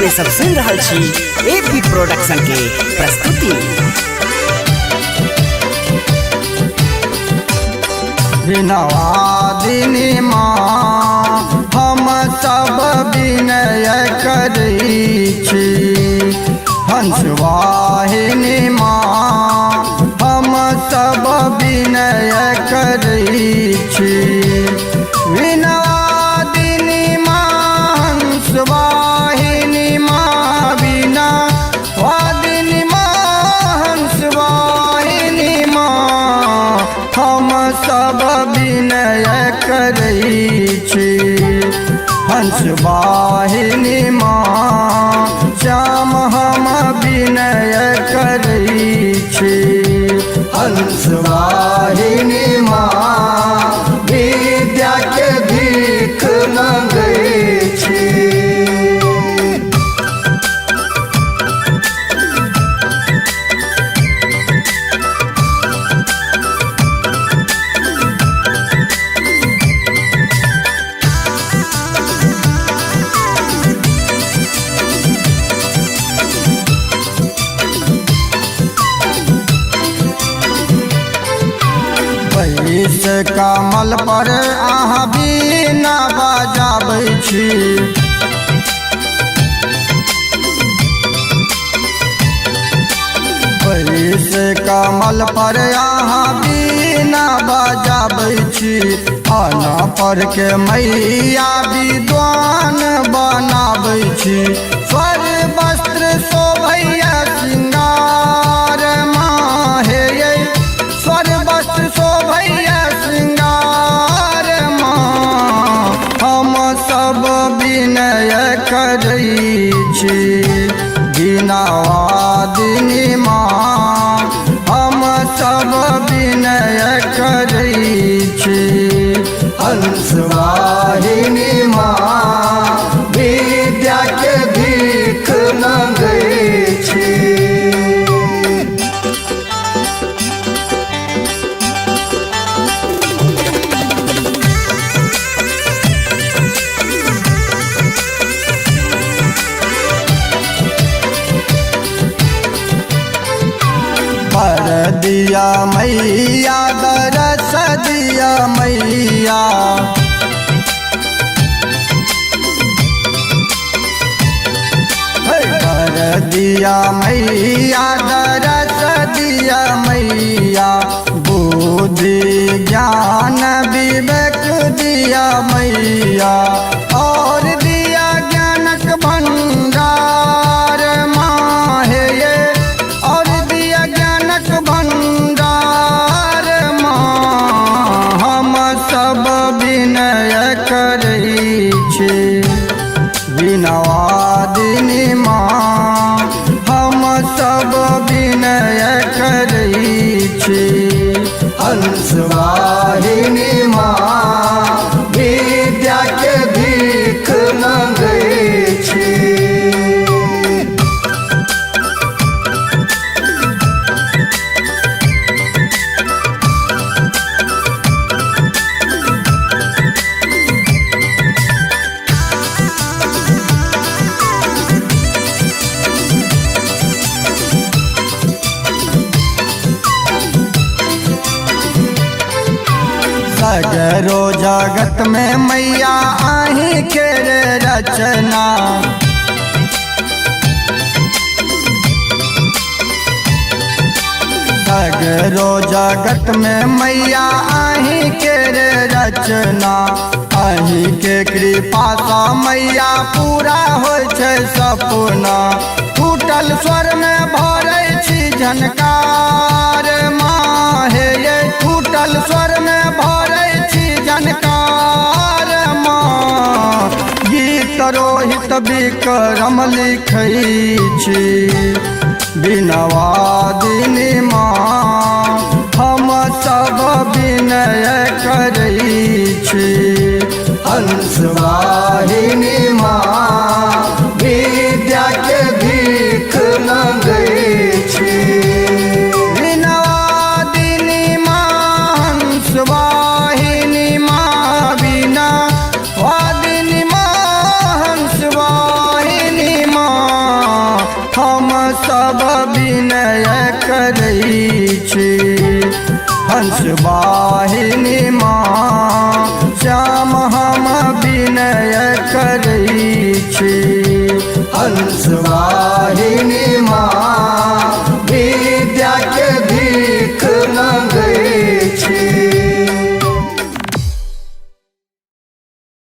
अपने सब सुन रहा छी एपी प्रोडक्शन के प्रस्तुति। विनवादिनी माँ हम सब विनय करै छी, हंसवाहिनी माँ हम सब विनय करै छी। विनवादिनी माँ हंसवाहिनी माँ विनवादिनी माँ हंसवाहिनी माँ हम सब विनय करै छी। हंसवाहिनी माँ श्याम हम विनय करै छी। हंसवाहिनी माँ विद्या के भीख मंगै छी। इस कमल पर अहाँ बीना बजाबै छी। इस कमल पर अहाँ बीना बजाबै छी। आना पर के मैया विद्वान बनाबै छी। स्वर वस्त्र शोभैया श्रृंगार माँ हे ये स्वर वस्त्र शोभैया श्रृंगार माँ हम सब विनय करै छी। विनवादिनी माँ हम सब विनय करै छी। हंसवाहिनी माँ विद्या के भीख मंगै छी। पर दिया मैया दरस दिया मैया। पर दिया मैया दरस दिया मैया। बुद्धि ज्ञान विवेक दिया मैया। और दिया ज्ञानक भंडार माँ हे ये और दिया ज्ञानक भंडार माँ हम सब विनय करै छी। विनवादिनी माँ हम सब विनय करै छी। हंसवाहिनी माँ विद्या के भीख मंगै छी। सगरो जगत में मैया आही के रचना। सगरो जगत में मैया आही के रचना। आही के कृपा सा मैया पूरा होय छै सपना। टूटल स्वर में भरै छी झनकार माँ हे ये टूटल स्वर में भरै छी झनकार माँ। गीत रोहित विक्रम लिखै छी। विनवादिनी माँ हम सब विनय करै छी। हंसवाहिनी माँ विद्या के भीख मंगै छी। विनवादिनी माँ हंसवाहिनी माँ विनवादिनी माँ हंसवाहिनी माँ सब विनय करै छी हंस वाहिनी माँ